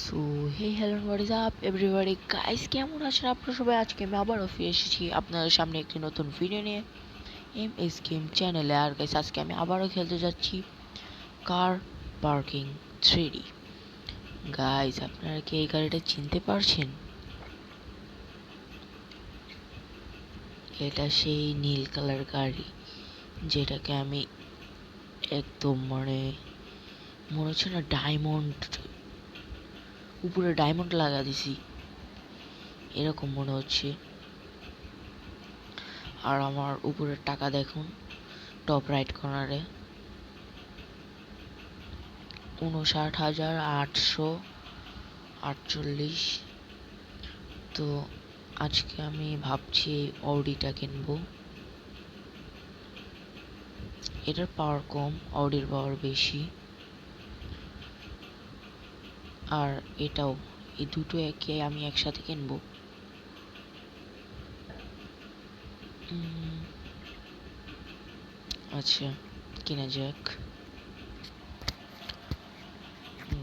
So hey hello what is up everybody guys, কেমন আছেন আপনারা সবাই? আজকে আমি আবারও ফিরে এসেছি আপনাদের সামনে একটি নতুন ভিডিও নিয়ে এমএস গেম চ্যানেলে। আর গাইস, আজকে আমি আবারও খেলতে যাচ্ছি কার পার্কিং 3D। গাইস, আপনারা কি এই গাড়িটা চিনতে পারছেন? এটা সেই নীল কালার গাড়ি যেটাকে আমি একদম মনে হচ্ছে না ডায়মন্ড, উপরে ডায়মন্ড লাগা দিছি এরকম মনে হচ্ছে। আর আমার উপরের টাকা দেখুন, টপ রাইট কর্নারে 59,848। তো আজকে আমি ভাবছি অডিটা কিনবো। এটার পাওয়ার কম, অডির পাওয়ার বেশি। আর এটাও, এই দুটো একে আমি একসাথে কিনবো। আচ্ছা, কিনা যাক।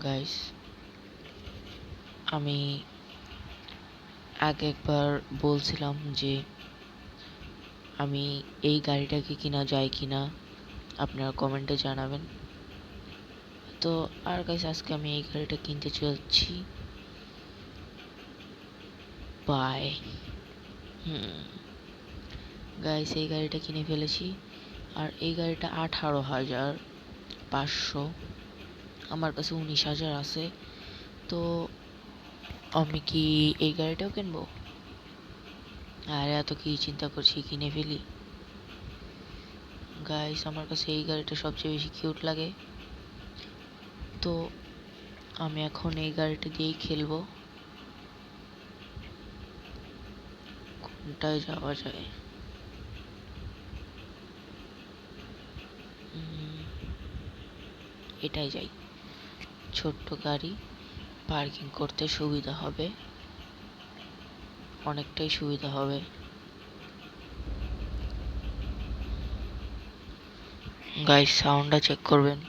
গাইস, আমি আগে একবার বলছিলাম যে আমি এই গাড়িটাকে কিনা যায় কিনা, আপনারা কমেন্টে জানাবেন। তো আর গাইস, আজকে আমি এই গাড়িটা কিনতে চলছি। বাই। গাইস, এই গাড়িটা কিনে ফেলেছি। আর এই গাড়িটা 18,500। আমার কাছে 19,000 আছে। তো আমি কি এই গাড়িটাও কিনবো? আর এত কি চিন্তা করছি, কিনে ফেলি। গাইস, আমার কাছে এই গাড়িটা সবচেয়ে বেশি কিউট লাগে। তো আমি এখন এই গাড়িটা দিয়েই খেলবো। কোনটায় যাওয়া যায়? এটাই যাই। ছোট্ট গাড়ি, পার্কিং করতে সুবিধা হবে, অনেকটাই সুবিধা হবে। গাইস, সাউন্ডটা চেক করবেন।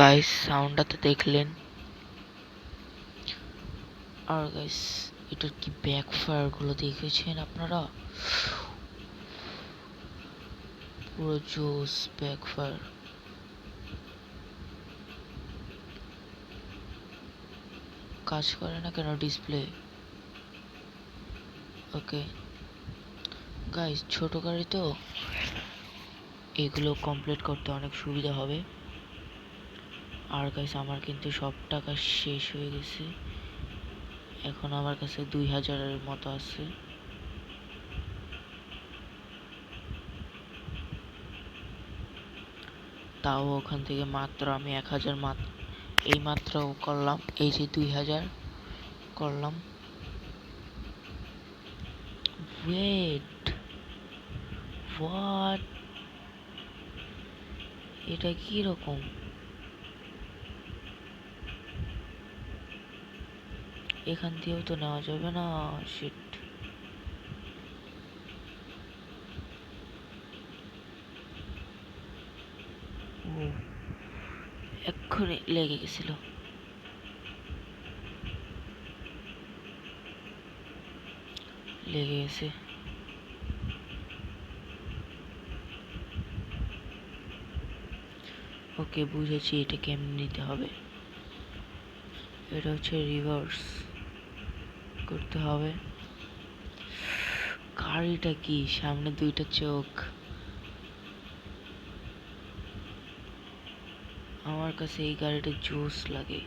গাইস, সাউন্ডটা তো দেখলেন। আর গাইস, এটার কি ব্যাকফায়ার গুলো দেখেছেন আপনারা? পুরো জোস ব্যাকফায়ার। কাজ করে না কেন ডিসপ্লে? ওকে গাইস, ছোট গাড়ি তো এগুলো কমপ্লিট করতে অনেক সুবিধা হবে। আর গাইস, আমার কিন্তু সব টাকা শেষ হয়ে গেছে। এখন আমার কাছে 2,000-এর মতো আছে। তাও ওখান থেকে মাত্র আমি 1,000 এই মাত্র করলাম। এই যে 2,000 করলাম। Wait, what? এটা কি রকম? এখান দিয়েও তো নেওয়া যাবে না। শিট। ও, এক্ষুনি লেগে গেছিল। লেগে গেছে। ওকে, বুঝেছি এটা কেমনে নিতে হবে। এটা হচ্ছে রিভার্স করতে হবে। গাড়িটা কি সামনে দুইটা চোখ? আমার কাছে এই গাড়িটা জোস লাগে।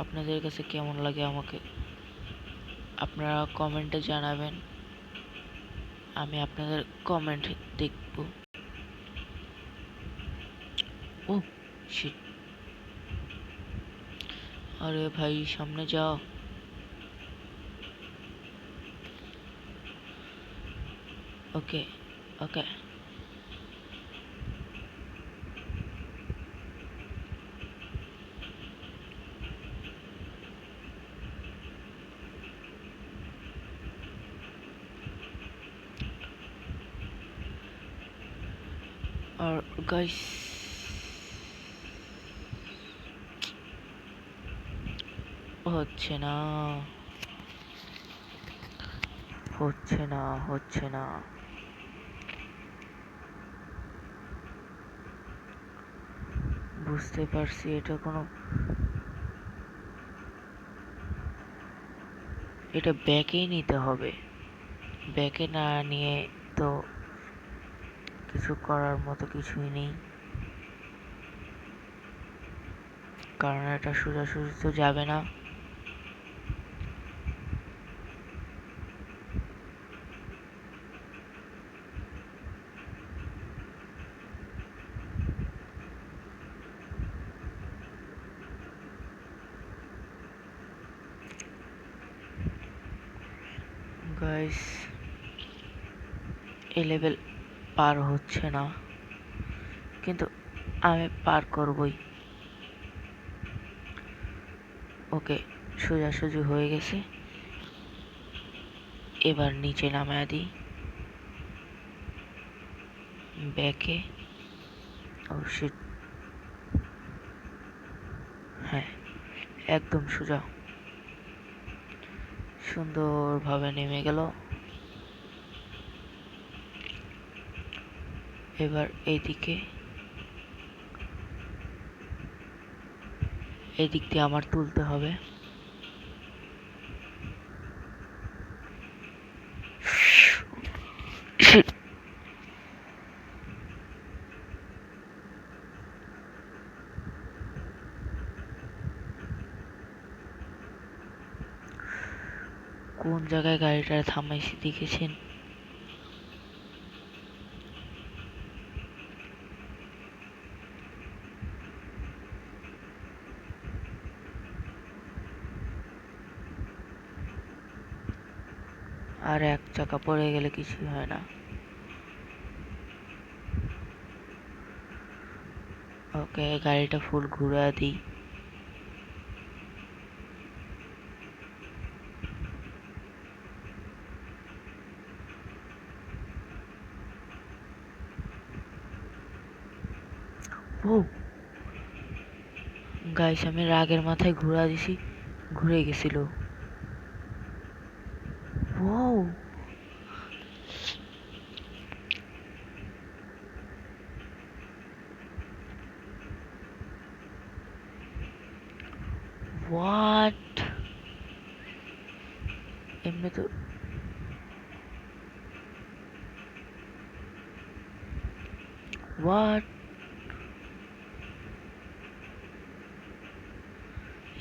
আপনাদের কাছে কেমন লাগে আমাকে আপনারা কমেন্টে জানাবেন, আমি আপনাদের কমেন্ট দেখব। ও শিট, আরে ভাই সামনে যাও। ওকে ওকে, আর গাইস হচ্ছে না হচ্ছে না হচ্ছে না। বুঝতে পারছি এটা ব্যাকেই নিতে হবে। ব্যাকে না নিয়ে তো কিছু করার মতো কিছুই নেই, কারণ এটা সোজাসুজি তো যাবে না। গাইস এই লেভেল পার হচ্ছে না, কিন্তু আমি পার করবই। ওকে, সোজাসুজি হয়ে গেছে, এবার নিচে নামায় দিই ব্যাকে। ও শিট, হ্যাঁ একদম সোজা, সুন্দরভাবে নেমে গেল। এবার এদিক দিয়ে আমার তুলতে হবে। কোন জায়গায় গাড়িটা থামাইছি দেখেছেন? আর এক চাকা পড়ে গেলে কিছুই হয় না। ওকে, গাড়িটা ফুল ঘুরা দিই। ও গাইস, আমি রাগের মাথায় ঘুরা দিছি, ঘুরে গেছিল। ও হোয়াট, এমনি তো হোয়াট,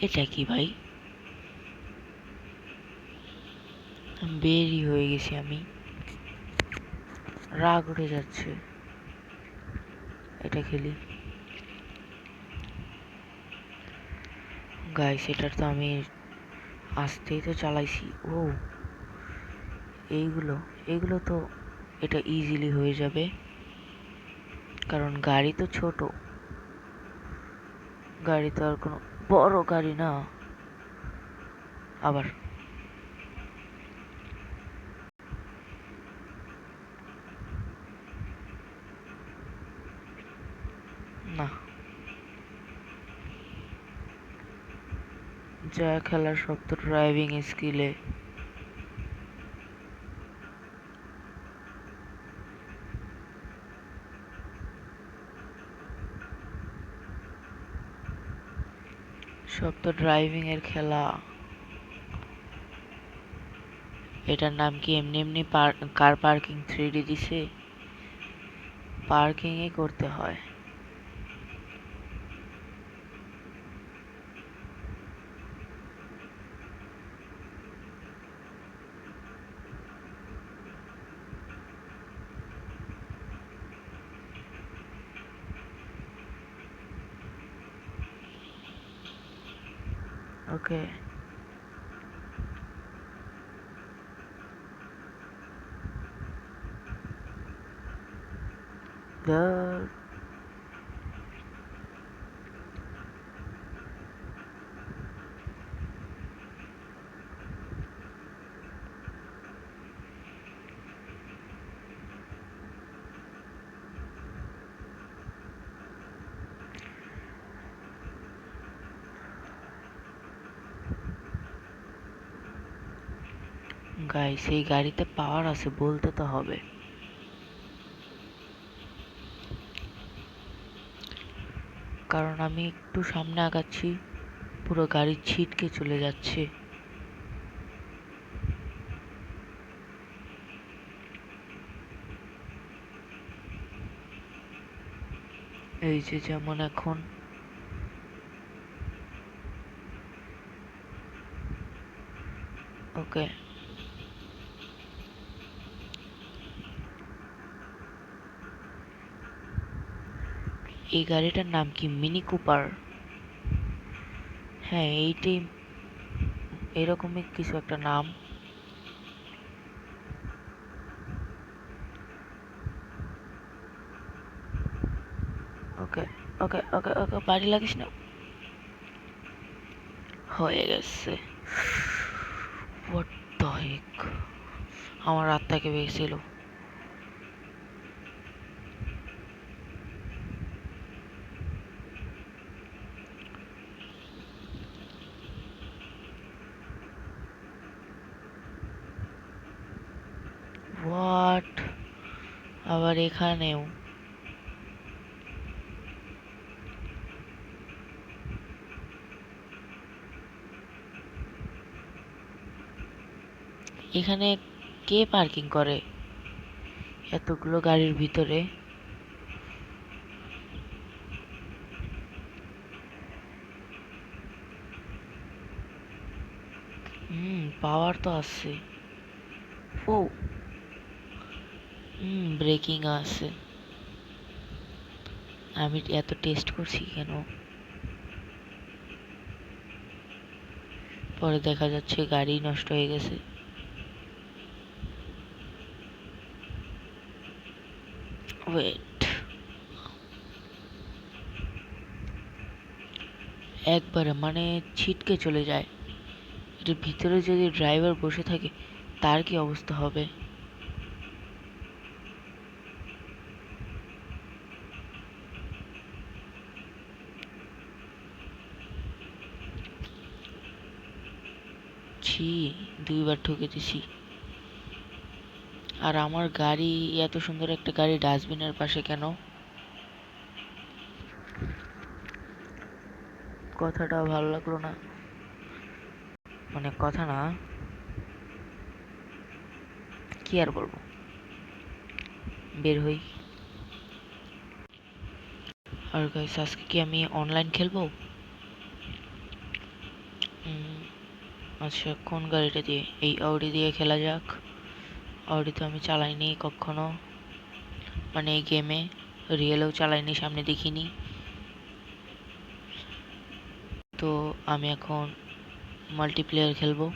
এটা কি ভাই? বেরি হয়ে গেছি আমি, রাগ উঠে যাচ্ছে। এটা খেলি গাইস, এটার তো আমি আস্তেই তো চালাইছি। ও এইগুলো এইগুলো তো এটা ইজিলি হয়ে যাবে, কারণ গাড়ি তো ছোট, গাড়ি তো আর কোনো বড় গাড়ি না। আবার না, যা খেলার সব তো ড্রাইভিং স্কিলে। সব তো ড্রাইভিং এর খেলা। এটার নাম কি এমনি এমনি কার পার্কিং 3D দিছে? পার্কিং এ করতে হয়। ওকে। ধুর। গাইস, এই গাড়িতে পাওয়ার আছে বলতে তো হবে। কারণ আমি একটু সামনে আগাচ্ছি, পুরো গাড়ি ছিটকে চলে যাচ্ছে। এই যে যেমন এখন ওকে। এই গাড়িটার নাম কি? Mini Cooper. হ্যাঁ, এইটাই, এরকমই কিছু একটা নাম। ওকে ওকে ওকে ওকে, বাড়ি লাগিস না। হয়ে গেছে। হোয়াট দ্য হেক, আমার আত্মা কেঁপে গেছিল। হোয়াট, আবার এখানেও? এখানে কে পার্কিং করে এতগুলো গাড়ির ভিতরে? পাওয়ার তো আছে। ও, ব্রেকিং আছে। আমি এত টেস্ট করছি কেন? পরে দেখা যাচ্ছে গাড়ি নষ্ট হয়ে গেছে। ওয়েট, একবারে মানে ছিটকে চলে যায়। এটার ভিতরে যদি ড্রাইভার বসে থাকে তার কি অবস্থা হবে? ছি, 2বার ঠকে দিছি। আর আমার গাড়ি, এত সুন্দর একটা গাড়ি ডাস্টবিনের পাশে কেন? কথাটা ভালো লাগলো না, মানে কথা না, কি আর বলবো। বের হই। আর গাইস, আজকে কি আমি অনলাইন খেলবো? আচ্ছা, কোন গাড়িটা দিয়ে? এই অডি দিয়ে খেলা যাক। অডি তো আমি চালাইনি কখনো, মানে এই গেমে রিয়েলেও চালাইনি, সামনে দেখিনি। তো আমি এখন মাল্টিপ্লেয়ার খেলবো,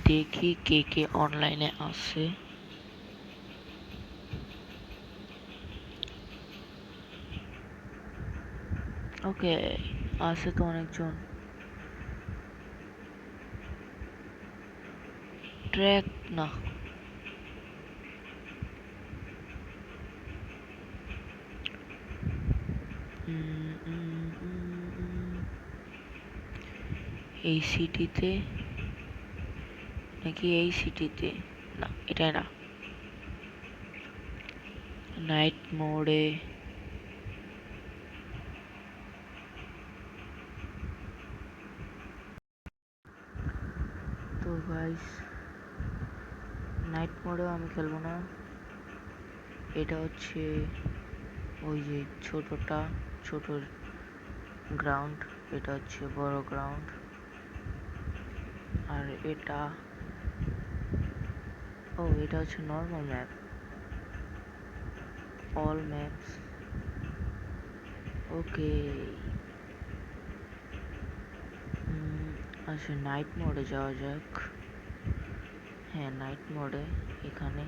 দেখি কে কে অনলাইনে আছে। ওকে, আছে তো অনেকজন। ট্র্যাক না, এই সিটিতে নাকি এই সিটিতে? না, এটা না। নাইট মোডে। তো গাইস, নাইট মোডেও আমি খেলবো না। এটা হচ্ছে ওই যে ছোটটা, ছোট গ্রাউন্ড, এটা হচ্ছে বড় গ্রাউন্ড। আর এটা, ও এটা হচ্ছে নর্মাল ম্যাপ, অল ম্যাপস। ওকে, আচ্ছা, নাইট মোডে যাওয়া যাক। হ্যাঁ, নাইট মোডে এখানে।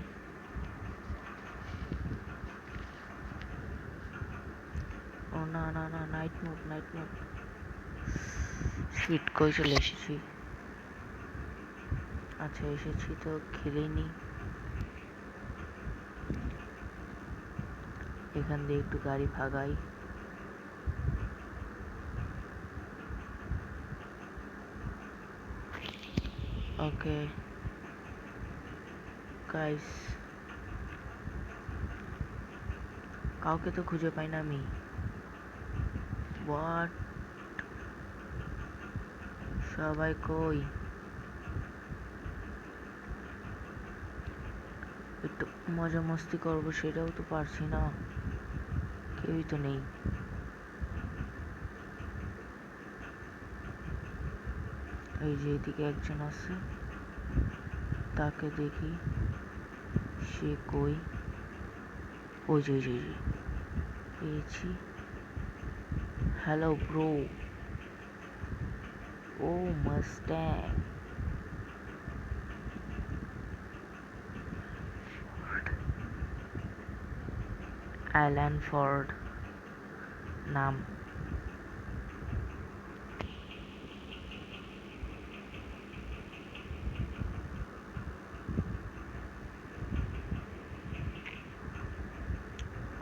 ও না না না, night mode night mode. Shit, কই চলে এসেছি। আচ্ছা, এসেছি তো খেলেই নি। এখান দিয়ে একটু গাড়ি ভাগাই। ওকে গাইস, কাউকে তো খুঁজে পাই না আমি। হোয়াট, সবাই কই? একটু মজা মস্তি করবো সেটাও তো পারছি না, কেউই তো নেই। এই যে এদিকে একজন আছে, তাকে দেখি, সে কই? ওই যে ওই যে পেয়েছি। Hello bro. ও মাস্ট্যাং। অ্যালান ফোর্ড নাম।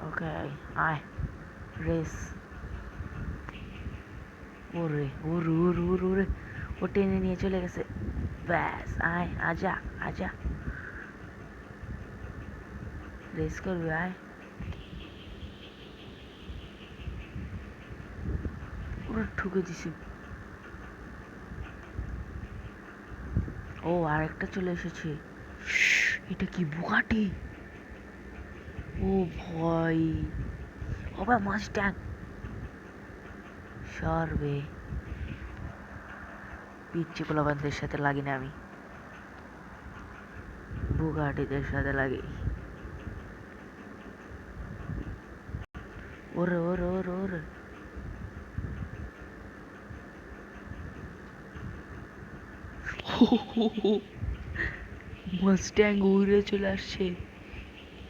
ওকে আয়, রেস। ওরে ওরে ওরে ওরে ওরে, ও টেনে নিয়ে চলে গেছে। ব্যাস, আয়, আজা আজা, রেস করবে, আয়। ওরা ঠুকে দিছি। ও, আরেকটা চলে এসেছে। এটা কি বুগাটি? ও ভয়, ওবা মাস্টাং। সরবে, পিচ্ছি পোলাপানদের সাথে লাগি না আমি, বুগাটিদের সাথে লাগি। ওরে ওরে ওরে ওরে, মাস্ট্যাং উড়ে চলে আসছে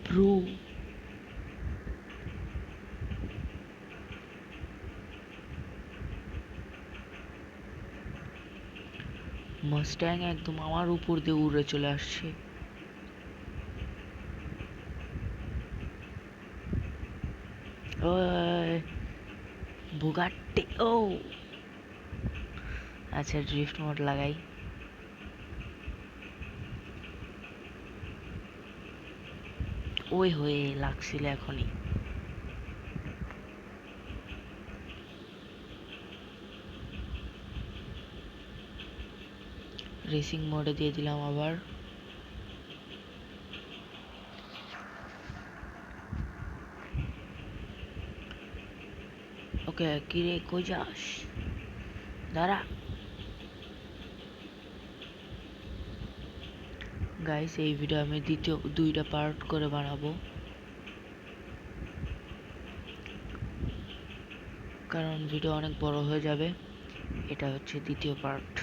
ব্রো। মাস্ট্যাং একদম আমার উপর দিয়ে উড়ে চলে আসছে। ওই বুগাটি। ও আচ্ছা, ড্রিফট মোড লাগাই। ওই হয়ে লাগছিল এখনই। রেসিং মোডে দিয়ে দিলাম আবার। ওকে, কিরে কই যাস? দাঁড়া। গাইস, এই ভিডিও আমি দ্বিতীয় দুইটা পার্ট করে বানাবো, কারণ ভিডিও অনেক বড় হয়ে যাবে। এটা হচ্ছে দ্বিতীয় পার্ট।